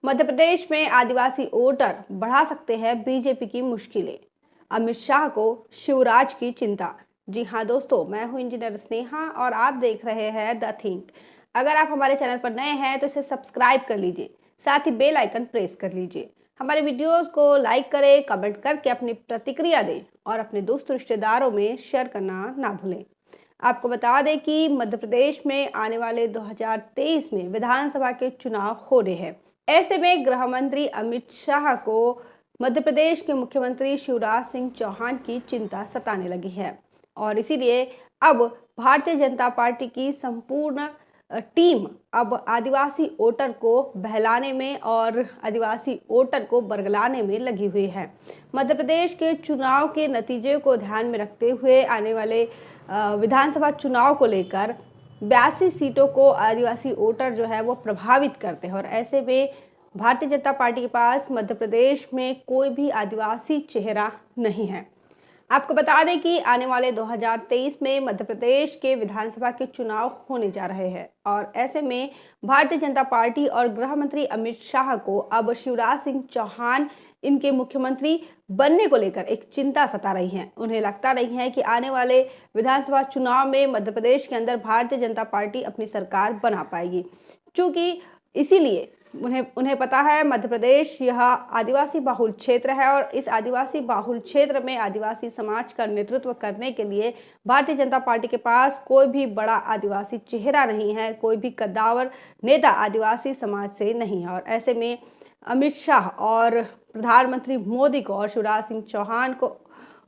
मध्य प्रदेश में आदिवासी वोटर बढ़ा सकते हैं बीजेपी की मुश्किलें। अमित शाह को शिवराज की चिंता। जी हाँ दोस्तों, मैं हूं इंजीनियर स्नेहा और आप देख रहे हैं द थिंक। अगर आप हमारे चैनल पर नए हैं तो इसे सब्सक्राइब कर लीजिए, साथ ही बेल आइकन प्रेस कर लीजिए। हमारे वीडियोस को लाइक करें, कमेंट करके अपनी प्रतिक्रिया दें और अपने दोस्त रिश्तेदारों में शेयर करना ना भूलें। आपको बता दें कि मध्य प्रदेश में आने वाले 2023 में विधानसभा के चुनाव हो रहे हैं। ऐसे में गृह मंत्री अमित शाह को मध्य प्रदेश के मुख्यमंत्री शिवराज सिंह चौहान की चिंता सताने लगी है और इसीलिए अब भारतीय जनता पार्टी की संपूर्ण टीम अब आदिवासी वोटर को बहलाने में और आदिवासी वोटर को बरगलाने में लगी हुई है। मध्य प्रदेश के चुनाव के नतीजे को ध्यान में रखते हुए आने वाले विधानसभा चुनाव को लेकर 82 सीटों को आदिवासी वोटर जो है वो प्रभावित करते हैं और ऐसे में भारतीय जनता पार्टी के पास मध्य प्रदेश में कोई भी आदिवासी चेहरा नहीं है। आपको बता दें कि आने वाले 2023 में मध्य प्रदेश के विधानसभा के चुनाव होने जा रहे हैं और ऐसे में भारतीय जनता पार्टी और गृह मंत्री अमित शाह को अब शिवराज सिंह चौहान इनके मुख्यमंत्री बनने को लेकर एक चिंता सता रही है। उन्हें लगता नहीं है कि आने वाले विधानसभा चुनाव में मध्य प्रदेश के अंदर भारतीय जनता पार्टी अपनी सरकार बना पाएगी, क्योंकि इसीलिए उन्हें पता है मध्य प्रदेश यह आदिवासी बाहुल क्षेत्र है और इस आदिवासी बाहुल क्षेत्र में आदिवासी समाज का नेतृत्व करने के लिए भारतीय जनता पार्टी के पास कोई भी बड़ा आदिवासी चेहरा नहीं है, कोई भी कद्दावर नेता आदिवासी समाज से नहीं है। और ऐसे में अमित शाह और प्रधानमंत्री मोदी को और शिवराज सिंह चौहान को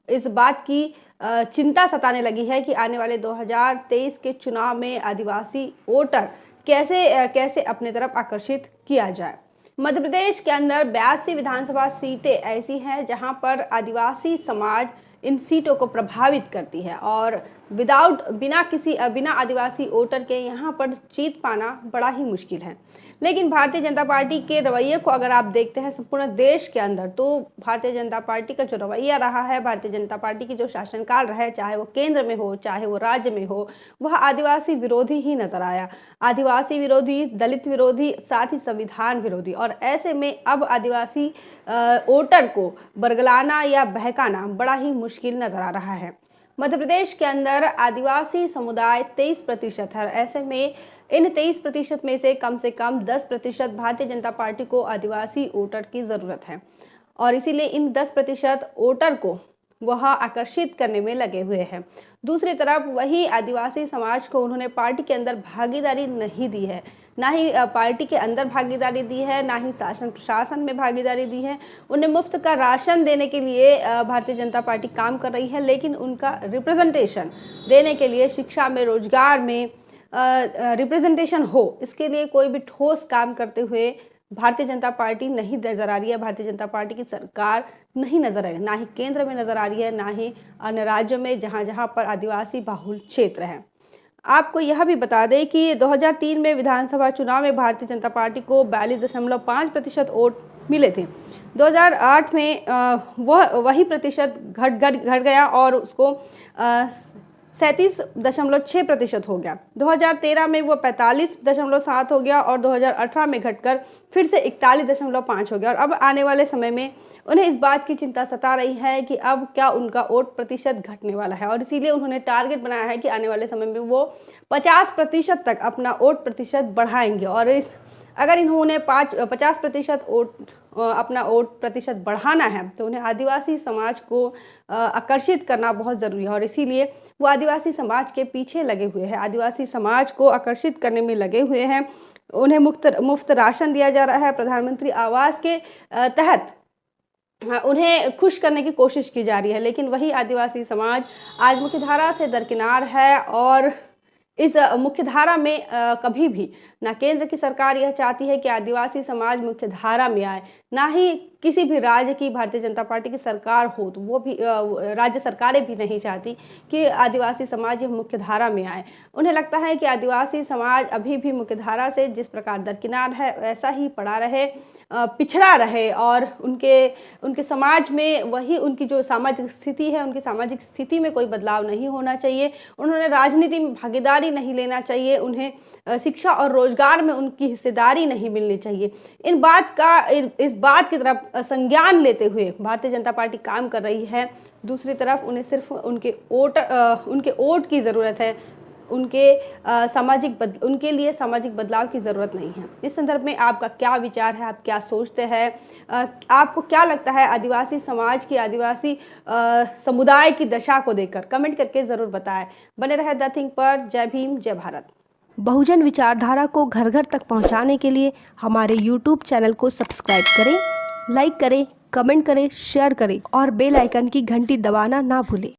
इस बात की चिंता सताने लगी है कि आने वाले 2023 के चुनाव में आदिवासी वोटर कैसे अपने तरफ आकर्षित किया जाए। मध्य प्रदेश के अंदर 82 विधानसभा सीटें ऐसी हैं जहां पर आदिवासी समाज इन सीटों को प्रभावित करती है और बिना आदिवासी वोटर के यहाँ पर जीत पाना बड़ा ही मुश्किल है। लेकिन भारतीय जनता पार्टी के रवैये को अगर आप देखते हैं संपूर्ण देश के अंदर, तो भारतीय जनता पार्टी का जो रवैया रहा है, भारतीय जनता पार्टी की जो शासनकाल रहा है, चाहे वो केंद्र में हो चाहे वो राज्य में हो, वह आदिवासी विरोधी ही नजर आया। आदिवासी विरोधी, दलित विरोधी, साथ ही संविधान विरोधी। और ऐसे में अब आदिवासी वोटर को बरगलाना या बहकाना बड़ा ही मुश्किल नजर आ रहा है। मध्य प्रदेश के अंदर आदिवासी समुदाय 23% है। ऐसे में इन 23% में से कम 10% भारतीय जनता पार्टी को आदिवासी वोटर की जरूरत है और इसीलिए इन 10% वोटर को वह आकर्षित करने में लगे हुए हैं। दूसरी तरफ वही आदिवासी समाज को उन्होंने पार्टी के अंदर भागीदारी नहीं दी है, ना ही पार्टी के अंदर भागीदारी दी है, ना ही शासन प्रशासन में भागीदारी दी है। उन्हें मुफ्त का राशन देने के लिए भारतीय जनता पार्टी काम कर रही है, लेकिन उनका रिप्रेजेंटेशन देने के लिए शिक्षा में, रोजगार में रिप्रेजेंटेशन हो, इसके लिए कोई भी ठोस काम करते हुए भारतीय जनता पार्टी नहीं नजर आ रही है। भारतीय जनता पार्टी की सरकार नहीं नजर आ रही है, ना ही केंद्र में नजर आ रही है, ना ही अन्य राज्यों में जहां पर आदिवासी बाहुल क्षेत्र है। आपको यह भी बता दें कि 2003 में विधानसभा चुनाव में भारतीय जनता पार्टी को 42.5% वोट मिले थे। 2008 में वही प्रतिशत घट गया और उसको 37.6% हो गया। 2013 में वो 45.7 हो गया और 2018 में घटकर फिर से 41.5 हो गया। और अब आने वाले समय में उन्हें इस बात की चिंता सता रही है कि अब क्या उनका वोट प्रतिशत घटने वाला है और इसीलिए उन्होंने टारगेट बनाया है कि आने वाले समय में वो 50% तक अपना वोट प्रतिशत बढ़ाएंगे। और अगर इन्होंने 50% अपना वोट प्रतिशत बढ़ाना है तो उन्हें आदिवासी समाज को आकर्षित करना बहुत ज़रूरी है और इसीलिए वो आदिवासी समाज के पीछे लगे हुए हैं, आदिवासी समाज को आकर्षित करने में लगे हुए हैं। उन्हें मुफ्त राशन दिया जा रहा है, प्रधानमंत्री आवास के तहत उन्हें खुश करने की कोशिश की जा रही है, लेकिन वही आदिवासी समाज आज मुख्यधारा से दरकिनार है और इस मुख्यधारा में कभी भी ना केंद्र की सरकार यह चाहती है कि आदिवासी समाज मुख्यधारा में आए, ना ही किसी भी राज्य की भारतीय जनता पार्टी की सरकार हो तो वो भी राज्य सरकारें भी नहीं चाहती कि आदिवासी समाज मुख्य धारा में आए। उन्हें लगता है कि आदिवासी समाज अभी भी मुख्य धारा से जिस प्रकार दरकिनार है वैसा ही पड़ा रहे, पिछड़ा रहे और उनके समाज में वही उनकी जो सामाजिक स्थिति है, उनकी सामाजिक स्थिति में कोई बदलाव नहीं होना चाहिए। उन्होंने राजनीति में भागीदारी नहीं लेना चाहिए, उन्हें शिक्षा और रोजगार में उनकी हिस्सेदारी नहीं मिलनी चाहिए। इस बात की तरफ संज्ञान लेते हुए भारतीय जनता पार्टी काम कर रही है। दूसरी तरफ उन्हें सिर्फ उनके वोट की ज़रूरत है, उनके लिए सामाजिक बदलाव की ज़रूरत नहीं है। इस संदर्भ में आपका क्या विचार है, आप क्या सोचते हैं? आपको क्या लगता है आदिवासी समाज की, आदिवासी समुदाय की दशा को देखकर? कमेंट करके ज़रूर बताएं। बने रहे द थिंक पर। जय भीम, जय भारत। बहुजन विचारधारा को घर घर तक पहुंचाने के लिए हमारे YouTube चैनल को सब्सक्राइब करें, लाइक करें, कमेंट करें, शेयर करें और बेल आइकन की घंटी दबाना ना भूलें।